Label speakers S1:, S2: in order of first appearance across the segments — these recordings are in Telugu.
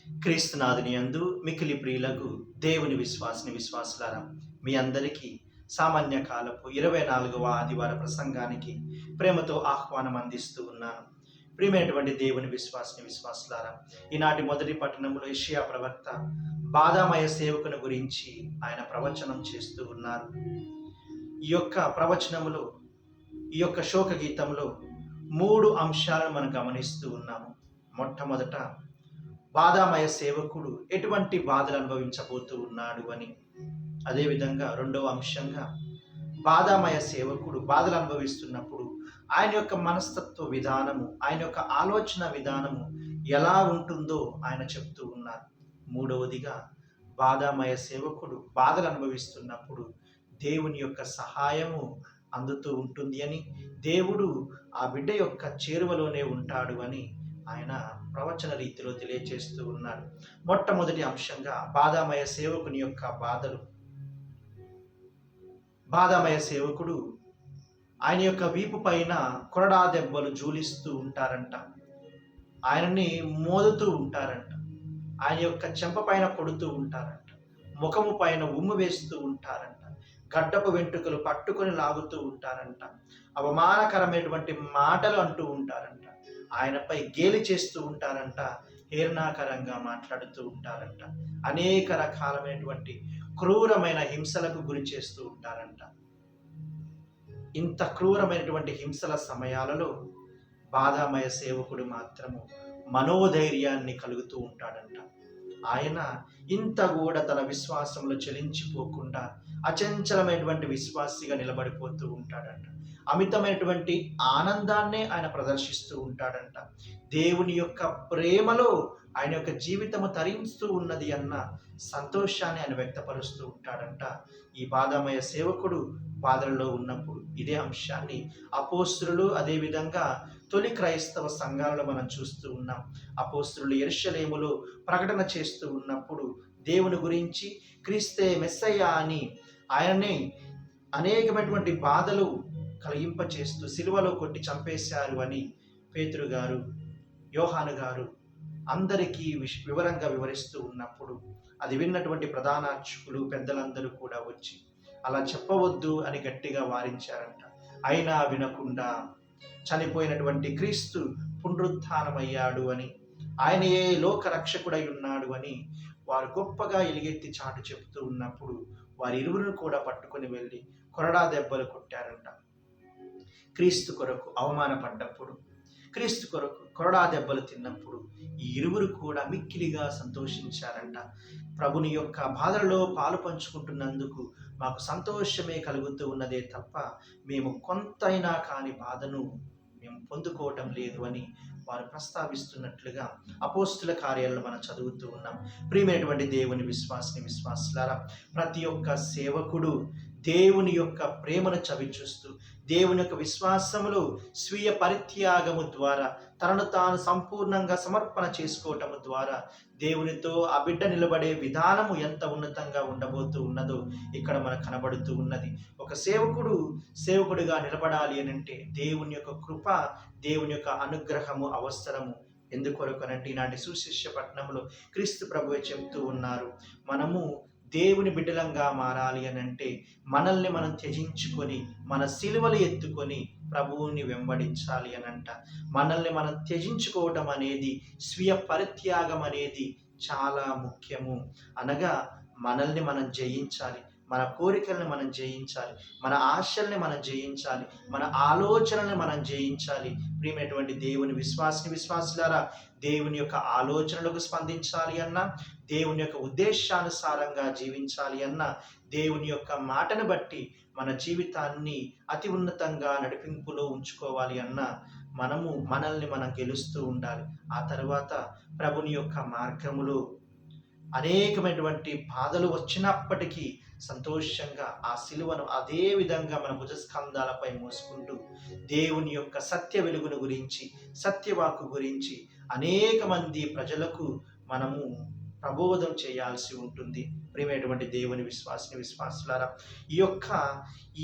S1: క్రీస్తునాథుని యందు మికిలి ప్రియులకు దేవుని విశ్వాసులారా, మీ అందరికీ సామాన్య కాలపు 24వ ఆదివార ప్రసంగానికి ప్రేమతో ఆహ్వానం అందిస్తూ ఉన్నాను. ప్రియమైనటువంటి దేవుని విశ్వాసులారా, ఈనాటి మొదటి పట్టణంలో యెషయా ప్రవక్త బాధామయ సేవకుని గురించి ఆయన ప్రవచనం చేస్తూ ఉన్నారు. ఈ యొక్క ప్రవచనములో, ఈ యొక్క శోక గీతంలో 3 అంశాలను మనం గమనిస్తూ ఉన్నాము. మొట్టమొదట, బాధామయ సేవకుడు ఎటువంటి బాధలు అనుభవించబోతూ ఉన్నాడు అని. అదేవిధంగా రెండవ అంశంగా, బాధామయ సేవకుడు బాధలు అనుభవిస్తున్నప్పుడు ఆయన యొక్క మనస్తత్వ విధానము, ఆయన యొక్క ఆలోచన విధానము ఎలా ఉంటుందో ఆయన చెప్తూ ఉన్నారు. మూడవదిగా, బాధామయ సేవకుడు బాధలు అనుభవిస్తున్నప్పుడు దేవుని యొక్క సహాయము అందుతూ ఉంటుంది అని, దేవుడు ఆ బిడ్డ యొక్క చేరువలోనే ఉంటాడు అని ఆయన ప్రవచన రీతిలో తెలియజేస్తూ ఉన్నాడు. మొట్టమొదటి అంశంగా, బాధామయ సేవకుని యొక్క బాధలు. బాధామయ సేవకుడు ఆయన యొక్క వీపు పైన కొరడా దెబ్బలు జూలిస్తూ ఉంటారంట. ఆయనని మోదుతూ ఉంటారంట. ఆయన యొక్క చెంప పైన కొడుతూ ఉంటారంట. ముఖము పైన ఉమ్ము వేస్తూ ఉంటారంట. గడ్డపు వెంట్రుకలు పట్టుకొని లాగుతూ ఉంటారంట. అవమానకరమైనటువంటి మాటలు అంటూ ఉంటారంట. ఆయనపై గేలి చేస్తూ ఉంటారంట. హేళనాకరంగా మాట్లాడుతూ ఉంటారంట. అనేక రకాలమైనటువంటి క్రూరమైన హింసలకు గురి చేస్తూ ఉంటారంట. ఇంత క్రూరమైనటువంటి హింసల సమయాలలో బాధామయ సేవకుడు మాత్రము మనోధైర్యాన్ని కలుగుతూ ఉంటాడంట. ఆయన ఇంత కూడా తన విశ్వాసంలో చలించిపోకుండా అచంచలమైనటువంటి విశ్వాసిగా నిలబడిపోతూ ఉంటాడంట. అమితమైనటువంటి ఆనందాన్నే ఆయన ప్రదర్శిస్తూ ఉంటాడంట. దేవుని యొక్క ప్రేమలో ఆయన యొక్క జీవితము తరిస్తూ ఉన్నది అన్న సంతోషాన్ని ఆయన వ్యక్తపరుస్తూ ఉంటాడంట. ఈ బాధామయ సేవకుడు బాధల్లో ఉన్నప్పుడు ఇదే అంశాన్ని అపోస్తలులు, అదేవిధంగా తొలి క్రైస్తవ సంఘాలలో మనం చూస్తూ ఉన్నాం. అపోస్తలులు యెరూషలేములో ప్రకటన చేస్తూ ఉన్నప్పుడు దేవుని గురించి, క్రీస్తే మెస్సయ్య అని ఆయనని అనేకమైనటువంటి బాధలు కలిగింపచేస్తూ సిలువలో కొట్టి చంపేశారు అని పేతురు గారు, యోహాను గారు అందరికీ వివరంగా వివరిస్తూ ఉన్నప్పుడు అది విన్నటువంటి ప్రధాన అర్చకులు, పెద్దలందరూ కూడా వచ్చి అలా చెప్పవద్దు అని గట్టిగా వారించారంట. అయినా వినకుండా చనిపోయినటువంటి క్రీస్తు పునరుత్థానమయ్యాడు అని, ఆయన ఏ లోక రక్షకుడై ఉన్నాడు అని వారు గొప్పగా ఎలుగెత్తి చాటు చెబుతూ ఉన్నప్పుడు వారి ఇరువురు కూడా పట్టుకొని వెళ్ళి కొరడా దెబ్బలు కొట్టారంట. క్రీస్తు కొరకు అవమానపడ్డప్పుడు, క్రీస్తు కొరకు కొరడా దెబ్బలు తిన్నప్పుడు ఈ ఇరువురు కూడా మిక్కిలిగా సంతోషించారంట. ప్రభుని యొక్క బాధలలో పాలు పంచుకుంటున్నందుకు మాకు సంతోషమే కలుగుతూ ఉన్నదే తప్ప మేము కొంతైనా కాని బాధను మేము పొందుకోవటం లేదు అని వారు ప్రస్తావిస్తున్నట్లుగా అపోస్తుల కార్యాలను మనం చదువుతూ ఉన్నాం. ప్రియమైనటువంటి దేవుని విశ్వాసులారా, ప్రతి ఒక్క సేవకుడు దేవుని యొక్క ప్రేమను చవిచూస్తూ, దేవుని యొక్క విశ్వాసములో స్వీయ పరిత్యాగము ద్వారా తనను తాను సంపూర్ణంగా సమర్పణ చేసుకోవటము ద్వారా దేవునితో ఆ బిడ్డ నిలబడే విధానము ఎంత ఉన్నతంగా ఉండబోతూ ఉన్నదో ఇక్కడ మనకు కనబడుతూ ఉన్నది. ఒక సేవకుడిగా నిలబడాలి అని అంటే దేవుని యొక్క కృప, దేవుని యొక్క అనుగ్రహము అవసరము. ఎందుకొరకనంటే ఈనాటి సుశిష్య పట్టణంలో క్రీస్తు ప్రభువే చెబుతూ ఉన్నారు, మనము దేవుని బిడ్డలంగా మారాలి అని అంటే మనల్ని మనం త్యజించుకొని మన సిలువలు ఎత్తుకొని ప్రభువుని వెంబడించాలి అని అంట. మనల్ని మనం త్యజించుకోవటం అనేది, స్వీయ పరిత్యాగం అనేది చాలా ముఖ్యము. అనగా మనల్ని మనం జయించాలి, మన కోరికల్ని మనం జయించాలి, మన ఆశల్ని మనం జయించాలి, మన ఆలోచనల్ని మనం జయించాలి. ప్రియమైనటువంటి దేవుని విశ్వాసులారా, దేవుని యొక్క ఆలోచనలకు స్పందించాలి అన్నా, దేవుని యొక్క ఉద్దేశానుసారంగా జీవించాలి అన్నా, దేవుని యొక్క మాటను బట్టి మన జీవితాన్ని అతి ఉన్నతంగా నడిపింపులో ఉంచుకోవాలి అన్నా మనల్ని మనం గెలుస్తూ ఉండాలి. ఆ తర్వాత ప్రభుని యొక్క మార్గములో అనేకమైనటువంటి బాధలు వచ్చినప్పటికీ సంతోషంగా ఆ సిలువను అదే విధంగా మన భుజస్కంధాలపై మోసుకుంటూ దేవుని యొక్క సత్య వెలుగును గురించి, సత్యవాకు గురించి అనేక మంది ప్రజలకు మనము ప్రబోధం చేయాల్సి ఉంటుంది. ప్రియమైనటువంటి దేవుని విశ్వాసులారా,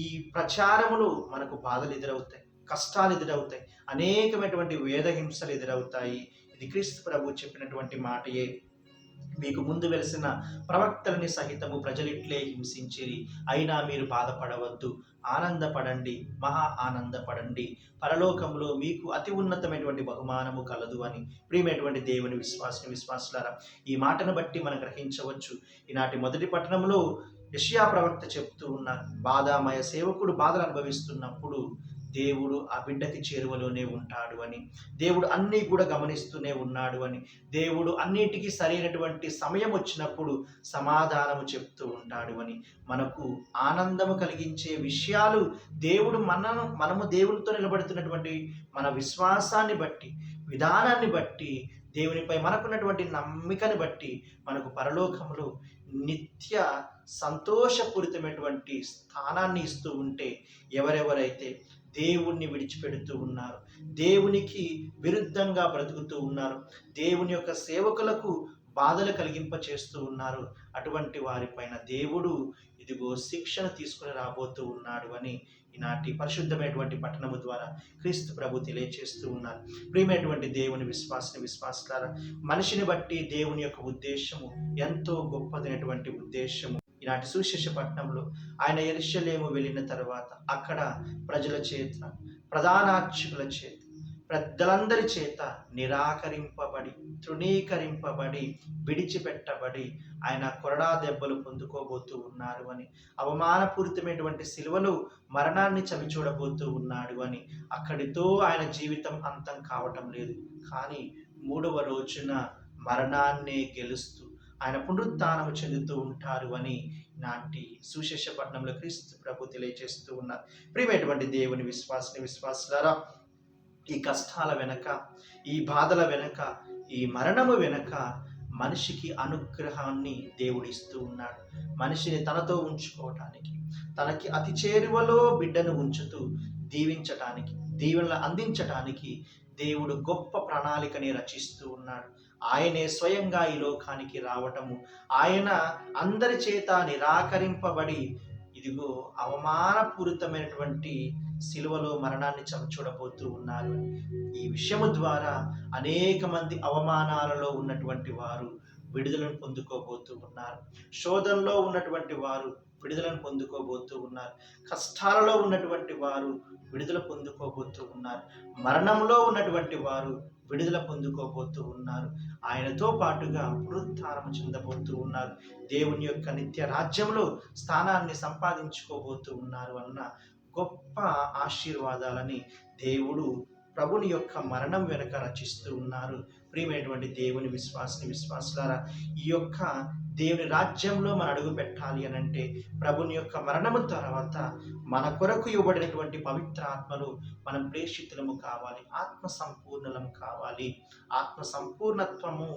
S1: ఈ ప్రచారములు మనకు బాధలు ఎదురవుతాయి, కష్టాలు ఎదురవుతాయి, అనేకమైనటువంటి వేదహింసలు ఎదురవుతాయి. ఇది క్రీస్తు ప్రభు చెప్పినటువంటి మాటయే. మీకు ముందు వెలిసిన ప్రవక్తలని సహితము ప్రజలిట్లే హింసించిరి, అయినా మీరు బాధపడవద్దు, ఆనందపడండి, మహా ఆనందపడండి, పరలోకంలో మీకు అతి ఉన్నతమైనటువంటి బహుమానము కలదు అని. ప్రియమైనటువంటి దేవుని విశ్వాసులారా, ఈ మాటను బట్టి మనం గ్రహించవచ్చు, ఈనాటి మొదటి పట్టణంలో యెషయా ప్రవక్త చెప్తూ ఉన్నారు, బాధామయ సేవకుడు బాధలు అనుభవిస్తున్నప్పుడు దేవుడు ఆ బిడ్డకి చేరువలోనే ఉంటాడు అని, దేవుడు అన్నీ కూడా గమనిస్తూనే ఉన్నాడు అని, దేవుడు అన్నిటికీ సరైనటువంటి సమయం వచ్చినప్పుడు సమాధానము చెప్తూ ఉంటాడు అని, మనకు ఆనందము కలిగించే విషయాలు దేవుడు మనము దేవునితో నిలబడుతున్నటువంటి మన విశ్వాసాన్ని బట్టి, విధానాన్ని బట్టి, దేవునిపై మనకున్నటువంటి నమ్మికని బట్టి మనకు పరలోకంలో నిత్య సంతోషపూరితమైనటువంటి స్థానాన్ని ఇస్తూ ఉంటే, ఎవరెవరైతే దేవుణ్ణి విడిచిపెడుతూ ఉన్నారు, దేవునికి విరుద్ధంగా బ్రతుకుతూ ఉన్నారు, దేవుని యొక్క సేవకులకు బాధలు కలిగింప చేస్తూ ఉన్నారు, అటువంటి వారిపైన దేవుడు ఇదిగో శిక్షను తీసుకుని రాబోతూ ఉన్నాడు అని ఈనాటి పరిశుద్ధమైనటువంటి పట్టణము ద్వారా క్రీస్తు ప్రభు తెలియచేస్తూ ఉన్నారు. ప్రియమైనటువంటి దేవుని విశ్వాసులారా, మనిషిని బట్టి దేవుని యొక్క ఉద్దేశము ఎంతో గొప్పదైనటువంటి ఉద్దేశము. ఈనాటి సువిశేష పట్టణంలో ఆయన యెరూషలేము వెళ్ళిన తర్వాత అక్కడ ప్రజల చేత, ప్రధానార్చకుల చేత, పెద్దలందరి చేత నిరాకరింపబడి, తృణీకరింపబడి, విడిచిపెట్టబడి ఆయన కొరడా దెబ్బలు పొందుకోబోతూ ఉన్నారు అని, అవమానపూరితమైనటువంటి సిలువలో మరణాన్ని చవిచూడబోతూ ఉన్నాడు అని, అక్కడితో ఆయన జీవితం అంతం కావటం లేదు, కానీ 3వ రోజున మరణాన్నే గెలుస్తూ ఆయన పునరుత్థానము చెందుతూ ఉంటారు అని నాటి సువిశేష పట్టణంలో క్రీస్తు ప్రభు తెలియజేస్తూ ఉన్నారు. ప్రియమైనటువంటి దేవుని విశ్వాసులారా, ఈ కష్టాల వెనక, ఈ బాధల వెనక, ఈ మరణము వెనక మనిషికి అనుగ్రహాన్ని దేవుడు ఇస్తూ ఉన్నాడు. మనిషిని తనతో ఉంచుకోవటానికి, తనకి అతి చేరువలో బిడ్డను ఉంచుతూ దీవించటానికి, దీవెనలు అందించటానికి దేవుడు గొప్ప ప్రణాళికని రచిస్తూ ఉన్నాడు. ఆయనే స్వయంగా ఈ లోకానికి రావటము, ఆయన అందరి చేత నిరాకరింపబడి ఇదిగో అవమానపూరితమైనటువంటి సిలువలో మరణాన్ని చవిచూడబోతూ ఉన్నారు. ఈ విషయము ద్వారా అనేక మంది అవమానాలలో ఉన్నటువంటి వారు విడుదలను పొందుకోబోతూ ఉన్నారు. శోధనలో ఉన్నటువంటి వారు విడుదలను పొందుకోబోతూ ఉన్నారు. కష్టాలలో ఉన్నటువంటి వారు విడుదల పొందుకోబోతూ ఉన్నారు. మరణంలో ఉన్నటువంటి వారు విడుదల పొందుకోబోతూ ఉన్నారు. ఆయనతో పాటుగా పునరుత్థానం చెందబోతూ ఉన్నారు. దేవుని యొక్క నిత్య రాజ్యంలో స్థానాన్ని సంపాదించుకోబోతూ ఉన్నారు అన్న గొప్ప ఆశీర్వాదాలని దేవుడు ప్రభుని యొక్క మరణం వెనుక రచిస్తూ ఉన్నారు. ప్రియమైనటువంటి దేవుని విశ్వాసులారా, ఈ యొక్క దేవుని రాజ్యంలో మనం అడుగు పెట్టాలి అని అంటే ప్రభుని యొక్క మరణము తర్వాత మన కొరకు ఇవ్వబడినటువంటి పవిత్ర ఆత్మలు మనం ప్రేషితులము కావాలి, ఆత్మ సంపూర్ణలము కావాలి. ఆత్మ సంపూర్ణత్వము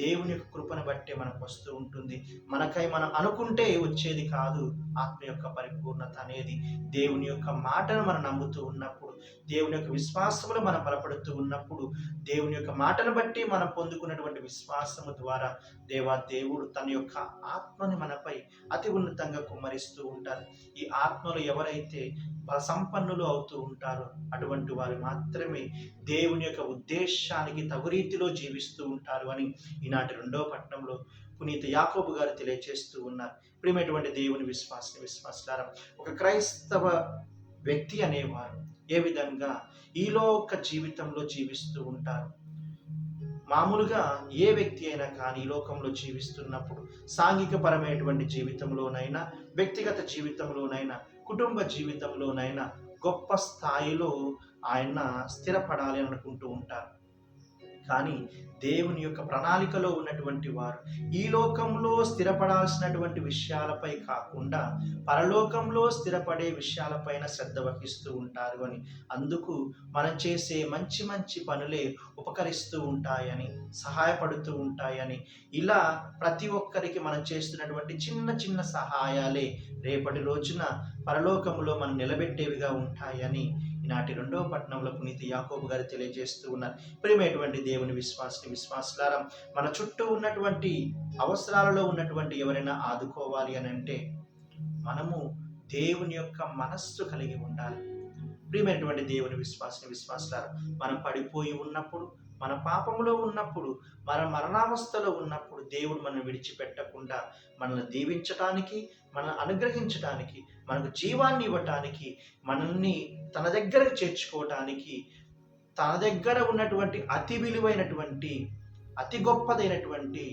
S1: దేవుని యొక్క కృపను బట్టే మనకు వస్తూ ఉంటుంది. మనకై మనం అనుకుంటే వచ్చేది కాదు. ఆత్మ యొక్క పరిపూర్ణత అనేది దేవుని యొక్క మాటను మనం నమ్ముతూ ఉన్నప్పుడు, దేవుని యొక్క విశ్వాసములు మనం బలపడుతూ ఉన్నప్పుడు, దేవుని యొక్క మాటను బట్టి మనం పొందుకున్నటువంటి విశ్వాసము ద్వారా దేవుడు తన యొక్క ఆత్మని మనపై అతి ఉన్నతంగా కుమ్మరిస్తూ ఉంటారు. ఈ ఆత్మలు ఎవరైతే సంపన్నులు అవుతూ ఉంటారో అటువంటి వారు మాత్రమే దేవుని యొక్క ఉద్దేశానికి తగు రీతిలో జీవిస్తూ ఉంటారు అని ఈనాటి 2వ పట్టణంలో పునీత యాకోబు గారు తెలియజేస్తూ ఉన్నారు. ప్రియమైనటువంటి దేవుని విశ్వాసులారా, ఒక క్రైస్తవ వ్యక్తి అనేవారు ఏ విధంగా ఈ లోక జీవితంలో జీవిస్తూ ఉంటారు. మామూలుగా ఏ వ్యక్తి అయినా కానీ ఈ లోకంలో జీవిస్తున్నప్పుడు సాంఘిక పరమైనటువంటి జీవితంలోనైనా, వ్యక్తిగత జీవితంలోనైనా, కుటుంబ జీవితంలోనైనా గొప్ప స్థాయిలో ఆయన స్థిరపడాలి అని అనుకుంటూ ఉంటారు. కానీ దేవుని యొక్క ప్రణాళికలో ఉన్నటువంటి వారు ఈ లోకంలో స్థిరపడాల్సినటువంటి విషయాలపై కాకుండా పరలోకంలో స్థిరపడే విషయాలపైన శ్రద్ధ వహిస్తూ ఉంటారు అని, అందుకు మనం చేసే మంచి మంచి పనులే ఉపకరిస్తూ ఉంటాయని, సహాయపడుతూ ఉంటాయని, ఇలా ప్రతి ఒక్కరికి మనం చేస్తున్నటువంటి చిన్న చిన్న సహాయాలే రేపటి రోజున పరలోకంలో మనం నిలబెట్టేవిగా ఉంటాయని ఈనాటి 2వ పట్టణంలో పునీత యాకోబు గారు తెలియజేస్తూ ఉన్నారు. ప్రియమైనటువంటి దేవుని విశ్వాసులారా, మన చుట్టూ ఉన్నటువంటి అవసరాలలో ఉన్నటువంటి ఎవరైనా ఆదుకోవాలి అని అంటే మనము దేవుని యొక్క మనస్సు కలిగి ఉండాలి. ప్రియమైనటువంటి దేవుని విశ్వాసులారా, మనం పడిపోయి ఉన్నప్పుడు, మన పాపములో ఉన్నప్పుడు, మన మరణావస్థలో ఉన్నప్పుడు దేవుడు మనల్ని విడిచిపెట్టకుండా మనల్ని దీవించటానికి, మనల్ని అనుగ్రహించటానికి, మనకు జీవాన్ని ఇవ్వటానికి, మనల్ని తన దగ్గరకు చేర్చుకోవటానికి, తన దగ్గర ఉన్నటువంటి అతి విలువైనటువంటి, అతి గొప్పదైనటువంటి,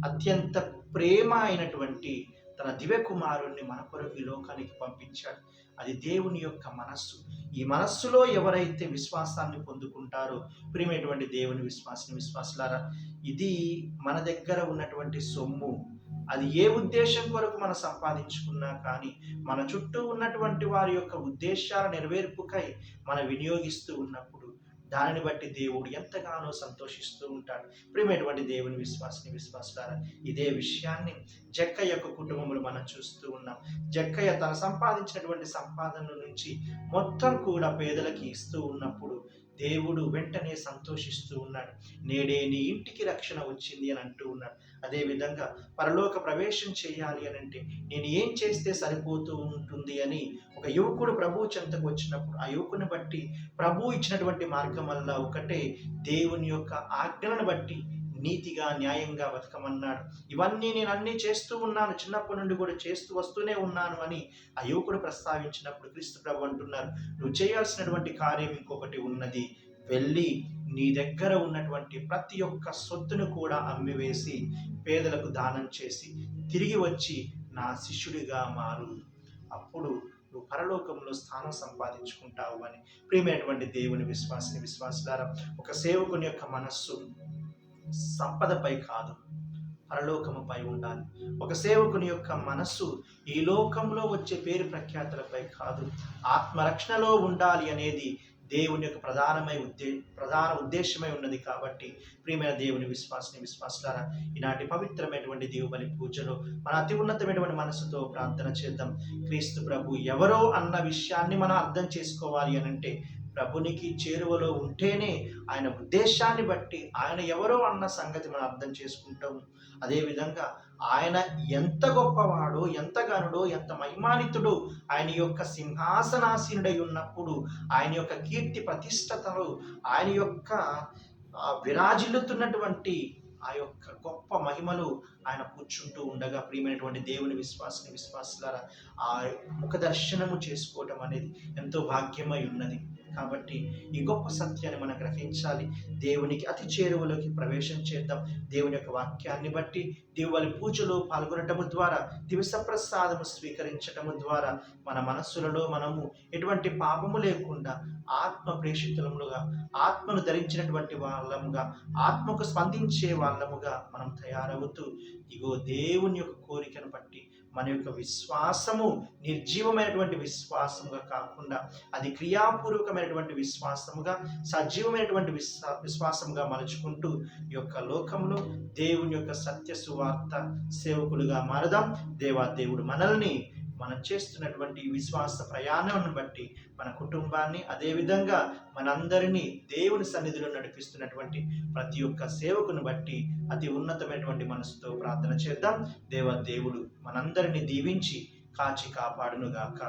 S1: అత్యంత ప్రేమ అయినటువంటి తన దివ్య కుమారుణ్ణి మన కొరకు ఈ లోకానికి పంపించాడు. అది దేవుని యొక్క మనస్సు. ఈ మనస్సులో ఎవరైతే విశ్వాసాన్ని పొందుకుంటారో, ప్రియమైనటువంటి దేవుని విశ్వాసులారా, ఇది మన దగ్గర ఉన్నటువంటి సొమ్ము. అది ఏ ఉద్దేశం కొరకు మనం సంపాదించుకున్నా కానీ, మన చుట్టూ ఉన్నటువంటి వారి యొక్క ఉద్దేశాల నెరవేర్పుకై మనం వినియోగిస్తూ ఉన్నప్పుడు దానిని బట్టి దేవుడు ఎంతగానో సంతోషిస్తూ ఉంటాడు. ప్రియమైనటువంటి దేవుని విశ్వాసులారా, ఇదే విషయాన్ని జక్కయ్య యొక్క కుటుంబంలో మనం చూస్తూ ఉన్నాం. జక్కయ్య తన సంపాదించినటువంటి సంపాదన నుంచి మొత్తం కూడా పేదలకి ఇస్తూ ఉన్నప్పుడు దేవుడు వెంటనే సంతోషిస్తూ ఉన్నాడు. నేడే నీ ఇంటికి రక్షణ వచ్చింది అని అంటూ ఉన్నాడు. అదేవిధంగా పరలోక ప్రవేశం చేయాలి అని అంటే నేను ఏం చేస్తే సరిపోతూ ఉంటుంది అని ఒక యువకుడు ప్రభువు చెంతకు వచ్చినప్పుడు, ఆ యువకుని బట్టి ప్రభు ఇచ్చినటువంటి మార్గం వల్ల ఒకటే, దేవుని యొక్క ఆజ్ఞలను బట్టి నీతిగా న్యాయంగా బతకమన్నాడు. ఇవన్నీ నేను అన్నీ చేస్తూ ఉన్నాను, చిన్నప్పటి నుండి కూడా చేస్తూ వస్తూనే ఉన్నాను అని ఆ యువకుడు ప్రస్తావించినప్పుడు క్రీస్తు ప్రభు అంటున్నారు, నువ్వు చేయాల్సినటువంటి కార్యం ఇంకొకటి ఉన్నది. వెళ్ళి నీ దగ్గర ఉన్నటువంటి ప్రతి ఒక్క సొత్తును కూడా అమ్మివేసి పేదలకు దానం చేసి తిరిగి వచ్చి నా శిష్యుడిగా మారు, అప్పుడు నువ్వు పరలోకంలో స్థానం సంపాదించుకుంటావు అని. ప్రియమైనటువంటి దేవుని విశ్వాసులారా, ఒక సేవకుని యొక్క మనస్సు సంపదపై కాదు, పరలోకముపై ఉండాలి. ఒక సేవకుని యొక్క మనస్సు ఈ లోకంలో వచ్చే పేరు ప్రఖ్యాతులపై కాదు, ఆత్మరక్షణలో ఉండాలి అనేది దేవుని యొక్క ప్రధాన ఉద్దేశమై ఉన్నది. కాబట్టి ప్రియమైన దేవుని విశ్వాసులారా, ఈనాటి పవిత్రమైనటువంటి దేవుని పూజలో మన అతి ఉన్నతమైనటువంటి మనసుతో ప్రార్థన చేద్దాం. క్రీస్తు ప్రభు ఎవరో అన్న విషయాన్ని మనం అర్థం చేసుకోవాలి అని అంటే ప్రభునికి చేరువలో ఉంటేనే ఆయన ఉద్దేశాన్ని బట్టి ఆయన ఎవరో అన్న సంగతి మనం అర్థం చేసుకుంటాము. అదేవిధంగా ఆయన ఎంత గొప్పవాడో, ఎంత గనుడో, ఎంత మహిమానితుడో, ఆయన యొక్క సింహాసనాసీనుడై ఉన్నప్పుడు ఆయన యొక్క కీర్తి ప్రతిష్టతలు, ఆయన యొక్క విరాజిల్లుతున్నటువంటి ఆ యొక్క గొప్ప మహిమలు ఆయన కూర్చుంటూ ఉండగా, ప్రియమైనటువంటి దేవుని విశ్వాసులారా, ఆ ముఖ దర్శనము చేసుకోవటం అనేది ఎంతో భాగ్యమై ఉన్నది. కాబట్టి ఈ గొప్ప సత్యాన్ని మనం గ్రహించాలి. దేవునికి అతి చేరువలోకి ప్రవేశం చేద్దాం. దేవుని యొక్క వాక్యాన్ని బట్టి దేవుని పూజలో పాల్గొనటము ద్వారా, దివస ప్రసాదము స్వీకరించటము ద్వారా మన మనస్సులలో మనము ఎటువంటి పాపము లేకుండా ఆత్మ ప్రేషితులముగా, ఆత్మను ధరించినటువంటి వాళ్ళముగా, ఆత్మకు స్పందించే వాళ్ళముగా మనం తయారవుతూ, ఇగో దేవుని యొక్క కోరికను బట్టి మన యొక్క విశ్వాసము నిర్జీవమైనటువంటి విశ్వాసముగా కాకుండా అది క్రియాపూర్వకమైనటువంటి విశ్వాసముగా, సజీవమైనటువంటి విశ్వాసముగా మలుచుకుంటూ ఈ యొక్క లోకంలో దేవుని యొక్క సత్య సువార్త సేవకులుగా మారదాం. దేవుడు మనల్ని మనం చేస్తున్నటువంటి విశ్వాస ప్రయాణాన్ని బట్టి మన కుటుంబాన్ని, అదేవిధంగా మనందరినీ దేవుని సన్నిధిలో నడిపిస్తున్నటువంటి ప్రతి ఒక్క సేవకుని బట్టి అతి ఉన్నతమైనటువంటి మనసుతో ప్రార్థన చేద్దాం. దేవుడు మనందరినీ దీవించి కాచి కాపాడునుగాక.